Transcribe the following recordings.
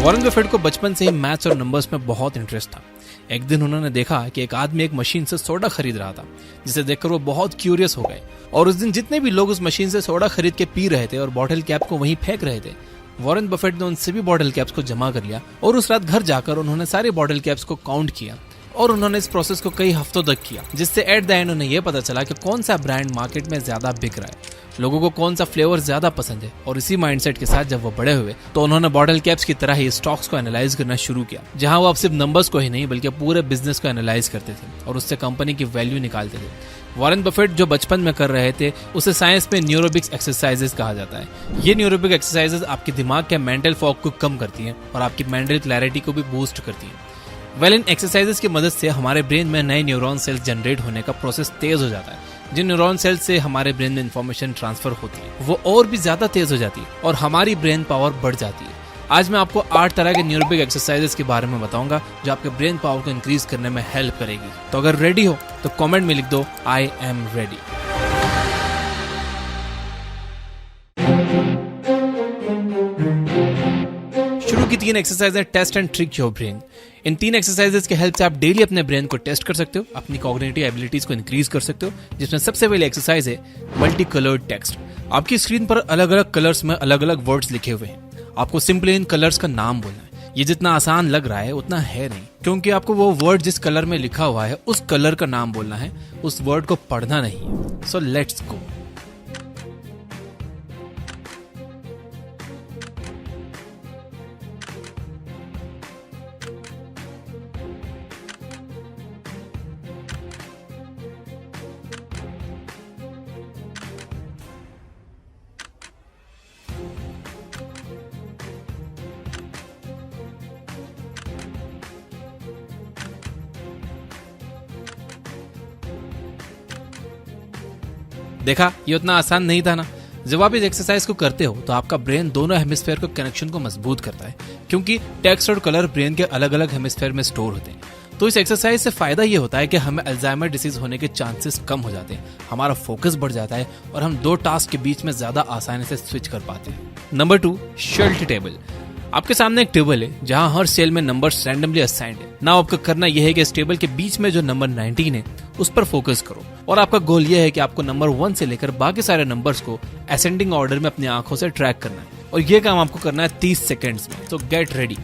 Warren Buffett को बचपन से ही मैथ्स और नंबर्स में बहुत इंटरेस्ट था। एक दिन उन्होंने देखा कि एक आदमी एक मशीन से सोडा खरीद रहा था, जिसे देखकर वो बहुत क्यूरियस हो गए और उस दिन जितने भी लोग उस मशीन से सोडा खरीद के पी रहे थे और बॉटल कैप को वहीं फेंक रहे थे, वॉरेन बफेट ने उन सभी बॉटल कैप्स को जमा कर लिया और उस रात घर जाकर उन्होंने सारे बॉटल कैप्स को काउंट किया और उन्होंने इस प्रोसेस को कई हफ्तों तक किया, जिससे एट द एंड उन्हें यह पता चला कि कौन सा ब्रांड मार्केट में ज्यादा बिक रहा है, लोगों को कौन सा फ्लेवर ज्यादा पसंद है। और इसी माइंडसेट के साथ जब वो बड़े हुए तो उन्होंने बॉटल कैप्स की तरह ही स्टॉक्स को एनालाइज करना शुरू किया, जहां वो अब सिर्फ नंबर्स को ही नहीं बल्कि पूरे बिजनेस को एनालाइज करते थे और उससे कंपनी की वैल्यू निकालते थे। वॉरेन बफेट जो बचपन में कर रहे थे उसे साइंस में न्यूरोबिक्स एक्सरसाइजेस कहा जाता है। ये न्यूरोबिक एक्सरसाइजेस आपके दिमाग के मेंटल फॉग को कम करती हैं और आपकी मेंटल क्लैरिटी को भी बूस्ट करती हैं। इन एक्सरसाइजेस की मदद से हमारे ब्रेन में नए न्यूरॉन सेल्स जनरेट होने का प्रोसेस तेज हो जाता है। जिन न्यूरॉन सेल्स से हमारे ब्रेन में इंफॉर्मेशन ट्रांसफर होती है वो और भी ज्यादा तेज हो जाती है और हमारी ब्रेन पावर बढ़ जाती है। आज मैं आपको 8 तरह के न्यूरोबिक एक्सरसाइजेस के बारे में बताऊंगा जो आपके ब्रेन पावर को इंक्रीज करने में हेल्प करेगी। तो अगर रेडी हो तो कमेंट में लिख दो आई एम रेडी। शुरू की 3 एक्सरसाइज है test and trick your brain. इन 3 एक्सरसाइजेस के हेल्प से आप डेली अपने ब्रेन को टेस्ट कर सकते हो, अपनी कॉग्निटिव एबिलिटीज को इंक्रीज कर सकते हो, जिसमें सबसे पहले एक्सरसाइज है मल्टी कलर्ड टेक्स्ट। आपकी स्क्रीन पर अलग अलग कलर्स में अलग अलग वर्ड्स लिखे हुए हैं, आपको सिंपली इन कलर्स का नाम बोलना है। ये जितना आसान लग रहा है उतना है नहीं, क्योंकि आपको वो वर्ड जिस कलर में लिखा हुआ है उस कलर का नाम बोलना है, उस वर्ड को पढ़ना नहीं। So let's go. देखा, ये उतना आसान नहीं था ना। जब आप इस एक्सरसाइज को करते हो तो आपका ब्रेन दोनों हेमिस्फेयर को कनेक्शन को मजबूत करता है, क्योंकि टेक्स्ट और कलर ब्रेन के अलग अलग हेमिस्फेयर में स्टोर होते हैं। तो इस एक्सरसाइज से फायदा ये होता है कि हमें अल्जाइमर डिसीज होने के चांसेस कम हो जाते हैं, हमारा फोकस बढ़ जाता है और हम 2 टास्क के बीच में ज्यादा आसानी से स्विच कर पाते हैं। Number 2, shalt table. आपके सामने एक टेबल है जहां हर सेल में नंबर्स रैंडमली असाइंड है। ना आपको करना यह है कि इस टेबल के बीच में जो नंबर 19 है उस पर फोकस करो और आपका गोल यह है कि आपको नंबर 1 से लेकर बाकी सारे नंबर्स को असेंडिंग ऑर्डर में अपनी आंखों से ट्रैक करना है और यह काम आपको करना है 30 सेकेंड्स में। तो गेट रेडी।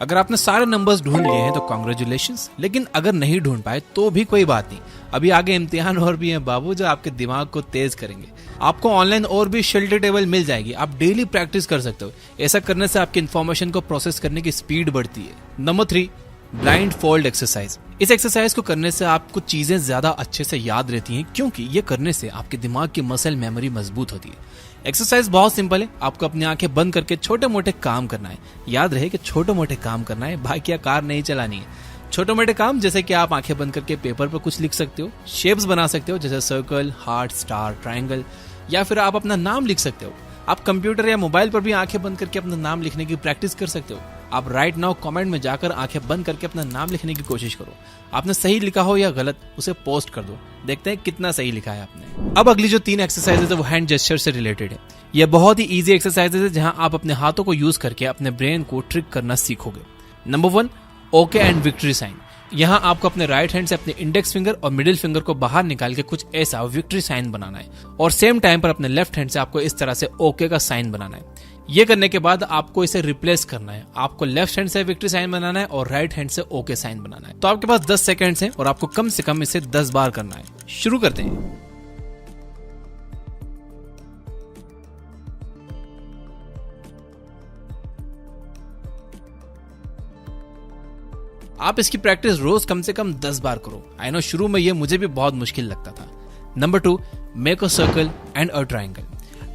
अगर आपने सारे नंबर्स ढूंढ लिए हैं तो कांग्रेचुलेशंस, लेकिन अगर नहीं ढूंढ पाए तो भी कोई बात नहीं। अभी आगे इम्तिहान और भी हैं बाबू जो आपके दिमाग को तेज करेंगे। आपको ऑनलाइन और भी शेल्टर टेबल मिल जाएगी, आप डेली प्रैक्टिस कर सकते हो। ऐसा करने से आपकी इन्फॉर्मेशन को प्रोसेस करने की स्पीड बढ़ती है। Number 3, blind fold exercise. इस एक्सरसाइज को करने से आपको चीजें ज्यादा अच्छे से याद रहती हैं, क्योंकि ये करने से आपके दिमाग की मसल मेमोरी मजबूत होती है। एक्सरसाइज बहुत सिंपल है, आपको अपनी आंखें बंद करके छोटे मोटे काम करना है। याद रहे कि छोटे मोटे काम करना है, बाइक या कार नहीं चलानी है। छोटे मोटे काम जैसे कि आप आंखें बंद करके पेपर पर कुछ लिख सकते हो, शेप्स बना सकते हो जैसे सर्कल, हार्ट, स्टार, ट्रायंगल, या फिर आप अपना नाम लिख सकते हो। आप कंप्यूटर या मोबाइल पर भी आंखें बंद करके अपना नाम लिखने की प्रैक्टिस कर सकते हो। आप राइट नाउ कमेंट में जाकर आंखें बंद करके अपना नाम लिखने की कोशिश करो। आपने सही लिखा हो या गलत उसे पोस्ट कर दो, देखते हैं कितना सही लिखा है आपने। अब अगली जो 3 एक्सरसाइजेज है वो हैंड जेस्चर से रिलेटेड है। यह बहुत ही इजी एक्सरसाइजेज है जहां आप अपने हाथों को यूज करके अपने ब्रेन को ट्रिक करना सीखोगे। Number 1, okay and victory sign. यहाँ आपको अपने राइट हैंड से अपने इंडेक्स फिंगर और मिडिल फिंगर को बाहर निकाल के कुछ ऐसा विक्ट्री साइन बनाना है और सेम टाइम पर अपने लेफ्ट हैंड से आपको इस तरह से ओके का साइन बनाना है। ये करने के बाद आपको इसे रिप्लेस करना है। आपको लेफ्ट हैंड से विक्ट्री साइन बनाना है और राइट हैंड से ओके साइन बनाना है। तो आपके पास 10 सेकेंड्स हैं और आपको कम से कम इसे 10 बार करना है। शुरू करते हैं। आप इसकी प्रैक्टिस रोज कम से कम 10 बार करो। आई नो शुरू में ये मुझे भी बहुत मुश्किल लगता था। Number 2, make a circle and a triangle.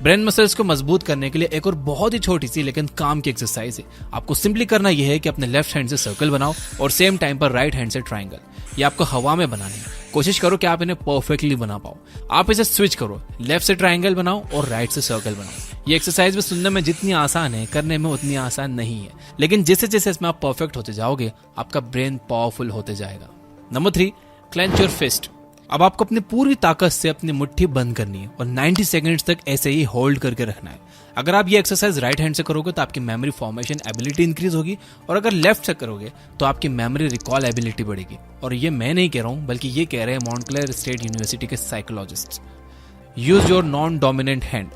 Brain muscles को मजबूत करने के लिए एक और बहुत ही छोटी सी लेकिन काम की एक्सरसाइज है। आपको सिंपली करना यह है कि अपने लेफ्ट हैंड से सर्कल बनाओ और सेम टाइम पर राइट हैंड से ट्राइंगल। ये आपको हवा में बनानी है। कोशिश करो कि आप इन्हें परफेक्टली बना पाओ। आप इसे स्विच करो, लेफ्ट से ट्राइंगल बनाओ और राइट से सर्कल बनाओ। ये एक्सरसाइज भी सुनने में जितनी आसान है, करने में उतनी आसान नहीं है, लेकिन जैसे जैसे इसमें आप परफेक्ट होते जाओगे आपका ब्रेन पावरफुल होते जाएगा। Number 3, clench your fist. अब आपको अपनी पूरी ताकत से अपनी मुट्ठी बंद करनी है और 90 सेकंड्स तक ऐसे ही होल्ड करके रखना है। अगर आप ये एक्सरसाइज राइट हैंड से करोगे तो आपकी मेमोरी फॉर्मेशन एबिलिटी इंक्रीज होगी, और अगर लेफ्ट से करोगे तो आपकी मेमोरी रिकॉल एबिलिटी बढ़ेगी। और ये मैं नहीं कह रहा हूं, बल्कि ये कह रहे हैं मॉन्टक्लेयर स्टेट यूनिवर्सिटी के psychologist. Use your non dominant hand.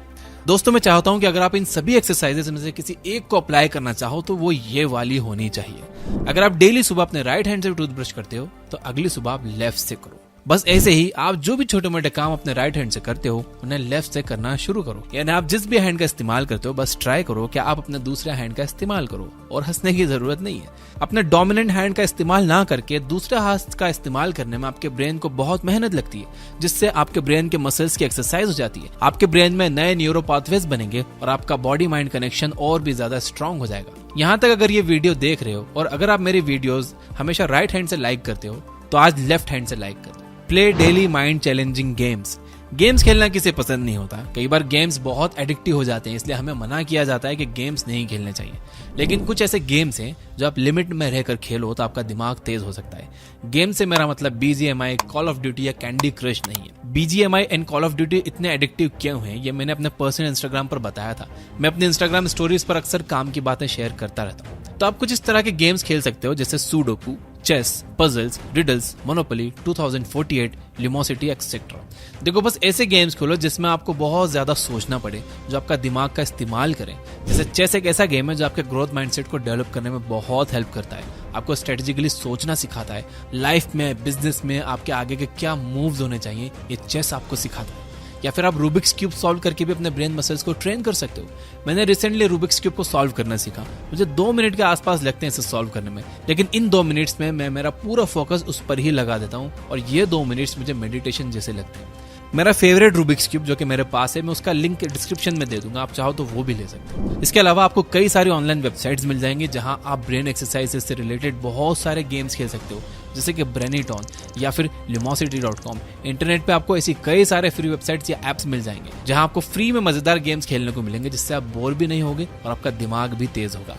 दोस्तों, मैं चाहता हूं कि अगर आप इन सभी एक्सरसाइजेस में से किसी एक को अप्लाई करना चाहो तो वो ये वाली होनी चाहिए। अगर आप डेली सुबह अपने राइट हैंड से टूथब्रश करते हो तो अगली सुबह आप लेफ्ट से करो। बस ऐसे ही आप जो भी छोटे मोटे काम अपने राइट हैंड से करते हो उन्हें लेफ्ट से करना शुरू करो। यानी आप जिस भी हैंड का इस्तेमाल करते हो बस ट्राई करो कि आप अपने दूसरे हैंड का इस्तेमाल करो, और हंसने की जरूरत नहीं है। अपने डोमिनेंट हैंड का इस्तेमाल ना करके दूसरे हाथ का इस्तेमाल करने में आपके ब्रेन को बहुत मेहनत लगती है, जिससे आपके ब्रेन के मसल्स की एक्सरसाइज हो जाती है। आपके ब्रेन में नए न्यूरो पाथवेज बनेंगे और आपका बॉडी माइंड कनेक्शन और भी ज्यादा स्ट्रांग हो जाएगा। यहाँ तक अगर ये वीडियो देख रहे हो और अगर आप मेरी वीडियोस हमेशा राइट हैंड से लाइक करते हो तो आज लेफ्ट हैंड से लाइक कर दो। Play daily mind challenging games. Games खेलना किसे पसंद नहीं होता। कई बार गेम्स बहुत एडिक्टिव हो जाते हैं, इसलिए हमें मना किया जाता है कि गेम्स नहीं खेलने चाहिए। लेकिन कुछ ऐसे गेम्स हैं जो आप लिमिट में रहकर खेलो तो आपका दिमाग तेज हो सकता है। गेम से मेरा मतलब BGMI, कॉल ऑफ ड्यूटी या कैंडी क्रश नहीं है। BGMI and call of duty इतने एडिक्टिव क्यों हैं, ये मैंने अपने पर्सनल इंस्टाग्राम पर बताया था। मैं अपने इंस्टाग्राम स्टोरीज पर अक्सर काम की बातें शेयर करता रहता हूँ। तो आप कुछ इस तरह के गेम्स खेल सकते हो जैसे sudoku, chess, puzzles, riddles, monopoly, 2048, Lumosity etcetera. देखो, बस ऐसे गेम्स खेलो जिसमें आपको बहुत ज्यादा सोचना पड़े, जो आपका दिमाग का इस्तेमाल करें। जैसे चेस एक ऐसा गेम है जो आपके ग्रोथ माइंडसेट को डेवलप करने में बहुत हेल्प करता है, आपको स्ट्रेटेजिकली सोचना सिखाता है। लाइफ में, बिजनेस में आपके आगे के क्या मूव्स होने चाहिए ये चेस आपको सिखाता है। या फिर आप रूबिक्स क्यूब सॉल्व करके भी अपने ब्रेन मसल्स को ट्रेन कर सकते हो। मैंने रिसेंटली रूबिक्स क्यूब को सॉल्व करना सीखा। मुझे 2 मिनट के आसपास लगते हैं इसे सॉल्व करने में, लेकिन इन 2 मिनट्स में मैं मेरा पूरा फोकस उस पर ही लगा देता हूँ और ये 2 मिनट्स मुझे मेडिटेशन जैसे लगते हैं। मेरा फेवरेट रूबिक्स क्यूब जो कि मेरे पास है, मैं उसका लिंक डिस्क्रिप्शन में दे दूंगा, आप चाहो तो वो भी ले सकते हो। इसके अलावा आपको कई सारी ऑनलाइन वेबसाइट्स मिल जाएंगी जहां आप ब्रेन एक्सरसाइजेस से रिलेटेड बहुत सारे गेम्स खेल सकते हो, जैसे कि ब्रेनिटॉन या फिर lumosity.com। इंटरनेट पे आपको ऐसी कई सारे फ्री वेबसाइट्स या एप्स मिल जाएंगे जहां आपको फ्री में मजेदार गेम्स खेलने को मिलेंगे, जिससे आप बोर भी नहीं होगे और आपका दिमाग भी तेज होगा।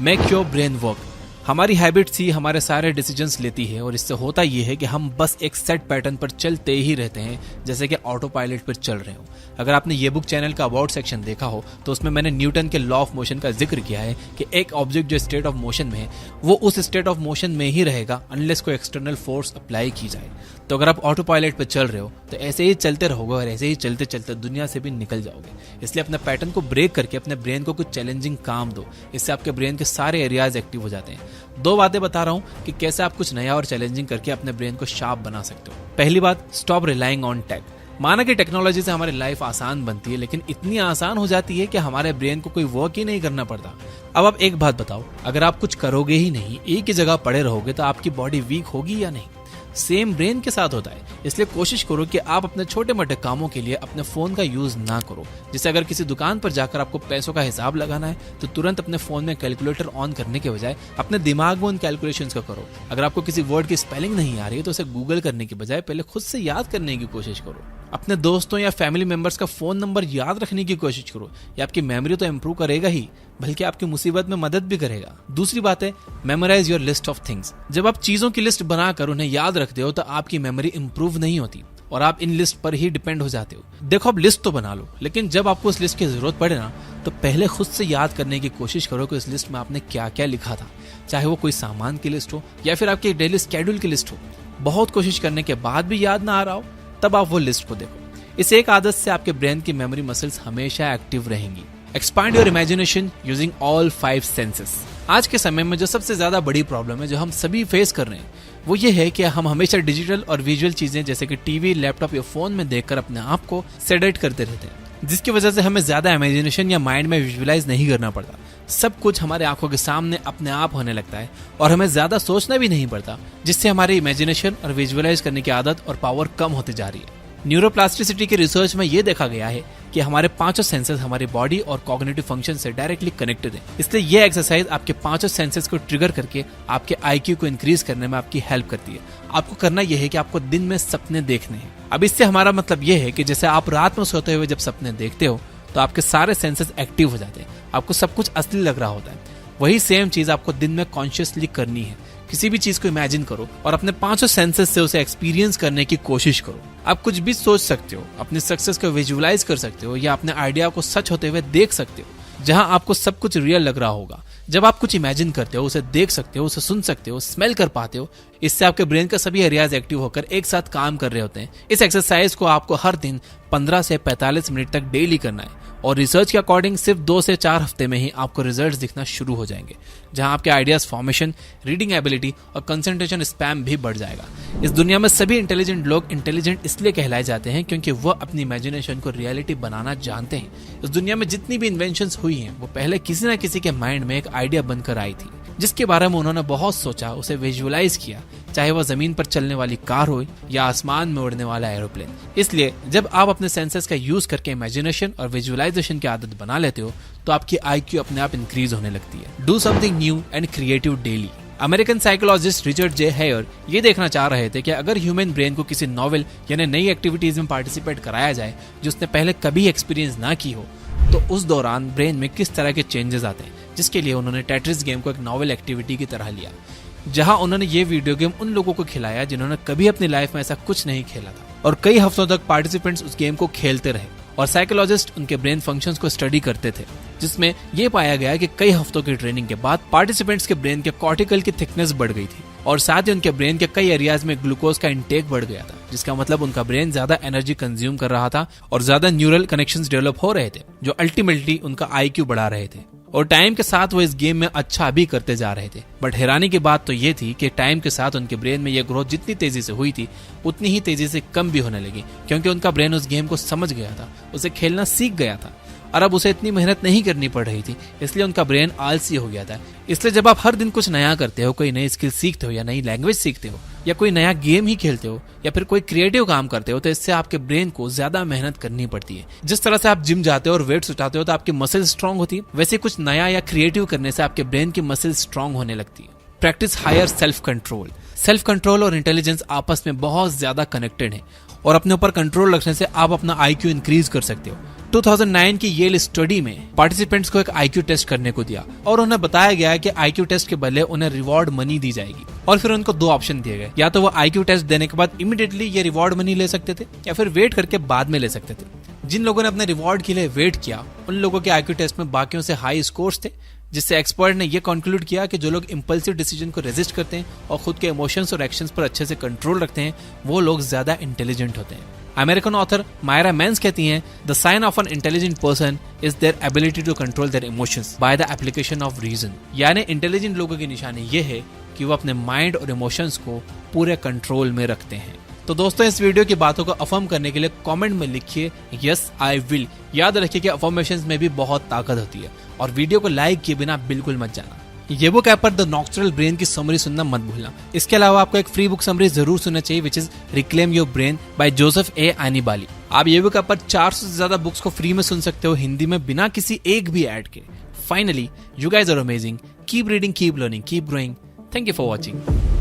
Make your brain work. हमारी हैबिट्स ही हमारे सारे डिसीजंस लेती है, और इससे होता यह है कि हम बस एक सेट पैटर्न पर चलते ही रहते हैं, जैसे कि ऑटो पायलट पर चल रहे हो। अगर आपने ये बुक चैनल का अबाउट सेक्शन देखा हो तो उसमें मैंने न्यूटन के लॉ ऑफ मोशन का जिक्र किया है कि एक ऑब्जेक्ट जो स्टेट ऑफ मोशन में है वो उस स्टेट ऑफ मोशन में ही रहेगा अनलेस कोई एक्सटर्नल फोर्स अप्लाई की जाए। तो अगर आप ऑटो पायलट पर चल रहे हो तो ऐसे ही चलते रहोगे और ऐसे ही चलते चलते दुनिया से भी निकल जाओगे। इसलिए अपने पैटर्न को ब्रेक करके अपने ब्रेन को कुछ चैलेंजिंग काम दो, इससे आपके ब्रेन के सारे एरियाज एक्टिव हो जाते हैं। 2 बातें बता रहा हूं कि कैसे आप कुछ नया और चैलेंजिंग करके अपने ब्रेन को शार्प बना सकते हो। पहली बात, स्टॉप रिलाइंग ऑन टेक। माना कि टेक्नोलॉजी से हमारी लाइफ आसान बनती है, लेकिन इतनी आसान हो जाती है कि हमारे ब्रेन को कोई वर्क ही नहीं करना पड़ता। अब आप एक बात बताओ, अगर आप कुछ करोगे ही नहीं, एक ही जगह पड़े रहोगे, तो आपकी बॉडी वीक होगी या नहीं? सेम ब्रेन के साथ होता है। इसलिए कोशिश करो कि आप अपने छोटे मोटे कामों के लिए अपने फोन का यूज ना करो। जैसे अगर किसी दुकान पर जाकर आपको पैसों का हिसाब लगाना है तो तुरंत अपने फोन में कैलकुलेटर ऑन करने के बजाय अपने दिमाग में उन कैलकुलेशंस को करो। अगर आपको किसी वर्ड की स्पेलिंग नहीं आ रही है तो उसे गूगल करने की बजाय पहले खुद से याद करने की कोशिश करो। अपने दोस्तों या फैमिली मेंबर्स का फोन नंबर याद रखने की कोशिश करो। ये आपकी मेमोरी तो इंप्रूव करेगा ही, बल्कि आपकी मुसीबत में मदद भी करेगा। दूसरी बात है, memorise your list of things. जब आप चीजों की लिस्ट बनाकर उन्हें याद रखते हो तो आपकी मेमोरी इंप्रूव नहीं होती और आप इन लिस्ट पर ही डिपेंड हो जाते हो। देखो, आप लिस्ट तो बना लो, लेकिन जब आपको उस लिस्ट की जरूरत पड़े ना तो पहले खुद से याद करने की कोशिश करो कि उस लिस्ट में आपने क्या क्या लिखा था, चाहे वो कोई सामान की लिस्ट हो या फिर आपके डेली स्केड्यूल की लिस्ट हो। बहुत कोशिश करने के बाद भी याद ना आ रहा हो तब आप वो लिस्ट को देखो। इस एक आदत से आपके ब्रेन की मेमोरी मसल्स हमेशा एक्टिव रहेंगी। Expand your imagination using all 5 senses. आज के समय में जो सबसे ज्यादा बड़ी प्रॉब्लम है जो हम सभी फेस कर रहे हैं वो ये है कि हम हमेशा डिजिटल और विजुअल चीजें जैसे कि टीवी, लैपटॉप या फोन में देखकर अपने आप को सेडेट करते रहते हैं, जिसकी वजह से हमें ज्यादा इमेजिनेशन या माइंड में विजुअलाइज नहीं करना पड़ता। सब कुछ हमारे आंखों के सामने अपने आप होने लगता है और हमें ज्यादा सोचना भी नहीं पड़ता, जिससे हमारी इमेजिनेशन और विजुअलाइज करने की आदत और पावर कम होती जा रही है। न्यूरोप्लास्टिसिटी के रिसर्च में यह देखा गया है कि हमारे पांचों सेंसेस हमारी बॉडी और कॉग्निटिव फंक्शन से डायरेक्टली कनेक्टेड है। इसलिए ये एक्सरसाइज आपके पांचों सेंसेस को ट्रिगर करके आपके IQ को इंक्रीज करने में आपकी हेल्प करती है। आपको करना यह है कि आपको दिन में सपने देखने हैं। अब इससे हमारा मतलब यह है कि जैसे आप रात में सोते हुए जब सपने देखते हो तो आपके सारे सेंसेस एक्टिव हो जाते हैं, आपको सब कुछ असली लग रहा होता है। वही सेम चीज आपको दिन में कॉन्शियसली करनी है। किसी भी चीज को इमेजिन करो और अपने पांचों सेंसेस से उसे एक्सपीरियंस करने की कोशिश करो। आप कुछ भी सोच सकते हो, अपने सक्सेस को विजुअलाइज कर सकते हो या अपने आइडिया को सच होते हुए देख सकते हो, जहां आपको सब कुछ रियल लग रहा होगा। जब आप कुछ इमेजिन करते हो, उसे देख सकते हो, उसे सुन सकते हो, स्मेल कर पाते हो, इससे आपके ब्रेन का सभी एरियाज एक्टिव होकर एक साथ काम कर रहे होते हैं। इस एक्सरसाइज को आपको हर दिन 15 से 45 मिनट तक डेली करना है और रिसर्च के अकॉर्डिंग सिर्फ 2 से 4 हफ्ते में ही आपको रिजल्ट्स दिखना शुरू हो जाएंगे, जहां आपके आइडियाज फॉर्मेशन, रीडिंग एबिलिटी और कंसंट्रेशन स्पैम भी बढ़ जाएगा। इस दुनिया में सभी इंटेलिजेंट लोग इंटेलिजेंट इसलिए कहलाए जाते हैं क्योंकि वह अपनी इमेजिनेशन को रियलिटी बनाना जानते हैं। इस दुनिया में जितनी भी इन्वेंशंस हुई हैं वो पहले किसी न किसी के माइंड में एक आइडिया बनकर आई थी, जिसके बारे में उन्होंने बहुत सोचा, उसे विजुअलाइज किया, चाहे वह जमीन पर चलने वाली कार हो या आसमान में उड़ने वाला एरोप्लेन। इसलिए जब आप अपने सेंसेस का यूज करके इमेजिनेशन और विजुअलाइजेशन की आदत बना लेते हो तो आपकी IQ अपने आप इंक्रीज होने लगती है। Do something new and creative daily. American psychologist Richard J Haier ये देखना चाह रहे थे कि अगर ह्यूमन ब्रेन को किसी नॉवेल यानी नई एक्टिविटीज में पार्टिसिपेट कराया जाए जो उसने पहले कभी एक्सपीरियंस ना की हो, तो उस दौरान ब्रेन में किस तरह के चेंजेस आते हैं, जिसके लिए उन्होंने टेट्रिस गेम को एक नॉवेल एक्टिविटी की तरह लिया, जहां उन्होंने ये वीडियो गेम उन लोगों को खिलाया जिन्होंने कभी अपनी लाइफ में ऐसा कुछ नहीं खेला था, और कई हफ्तों तक पार्टिसिपेंट्स उस गेम को खेलते रहे और साइकोलॉजिस्ट उनके ब्रेन फंक्शंस को स्टडी करते थे, जिसमें यह पाया गया कि कई हफ्तों की ट्रेनिंग के बाद पार्टिसिपेंट्स के ब्रेन के कॉर्टिकल की थिकनेस बढ़ गई थी और साथ ही उनके ब्रेन के कई एरियाज में ग्लूकोज का इंटेक बढ़ गया था, जिसका मतलब उनका ब्रेन ज्यादा एनर्जी कंज्यूम कर रहा था और ज्यादा न्यूरल कनेक्शंस डेवलप हो रहे थे, जो अल्टीमेटली उनका IQ बढ़ा रहे थे। और टाइम के साथ वो इस गेम में अच्छा भी करते जा रहे थे। बट हैरानी की बात तो ये थी कि टाइम के साथ उनके ब्रेन में ये ग्रोथ जितनी तेजी से हुई थी उतनी ही तेजी से कम भी होने लगी, क्योंकि उनका ब्रेन उस गेम को समझ गया था, उसे खेलना सीख गया था और अब उसे इतनी मेहनत नहीं करनी पड़ रही थी, इसलिए उनका ब्रेन आलसी हो गया था। इसलिए जब आप हर दिन कुछ नया करते हो, कोई नई स्किल सीखते हो या नई लैंग्वेज सीखते हो या कोई नया गेम ही खेलते हो या फिर कोई क्रिएटिव काम करते हो, तो इससे आपके ब्रेन को ज्यादा मेहनत करनी पड़ती है। जिस तरह से आप जिम जाते हो और वेट्स उठाते हो तो आपकी मसल स्ट्रांग होती है, वैसे कुछ नया या क्रिएटिव करने से आपके ब्रेन की मसल स्ट्रांग होने लगती है। Practise higher self control. Self control और इंटेलिजेंस आपस में बहुत ज्यादा कनेक्टेड है और अपने ऊपर कंट्रोल रखने से आप अपना IQ इंक्रीज कर सकते हो। 2009 की येल स्टडी में पार्टिसिपेंट्स को एक IQ टेस्ट करने को दिया और उन्हें बताया गया कि IQ टेस्ट के बदले उन्हें रिवॉर्ड मनी दी जाएगी, और फिर उनको 2 ऑप्शन दिए गए, या तो वो IQ टेस्ट देने के बाद इमीडिएटली ये रिवॉर्ड मनी ले सकते थे या फिर वेट करके बाद में ले सकते थे। जिन लोगों ने अपने रिवॉर्ड के लिए वेट किया उन लोगों के IQ टेस्ट में बाकियों से हाई स्कोर्स थे, जिससे एक्सपर्ट ने यह कंक्लूड किया कि जो लोग इंपल्सिव डिसीजन को रेजिस्ट करते हैं और खुद के इमोशंस और एक्शंस पर अच्छे से कंट्रोल रखते हैं, वो लोग ज्यादा इंटेलिजेंट होते हैं। अमेरिकन ऑथर मायरा मेंस कहती हैं, the sign of an intelligent person is their ability to control their emotions by the application of reason. यानी इंटेलिजेंट लोगों की निशानी यह है कि वो अपने माइंड और इमोशंस को पूरे कंट्रोल में रखते हैं। तो दोस्तों, इस वीडियो की बातों को अफर्म करने के लिए कमेंट में लिखिए यस आई विल। याद रखिए कि अफर्मेशंस में भी बहुत ताकत होती है, और वीडियो को लाइक किए बिना बिल्कुल मत जाना। ये बुक ऐप पर द नॉक्चरल ब्रेन की समरी सुनना मत भूलना। इसके अलावा आपको एक फ्री बुक समरी जरूर सुनना चाहिए, which is reclaim your brain by Joseph A Annibali. आप ये बुक ऐप पर 400 से ज्यादा बुक्स को फ्री में सुन सकते हो हिंदी में, बिना किसी एक भी ऐड के। Finally, you guys are amazing. Keep reading, keep learning, keep growing. Thank you for watching.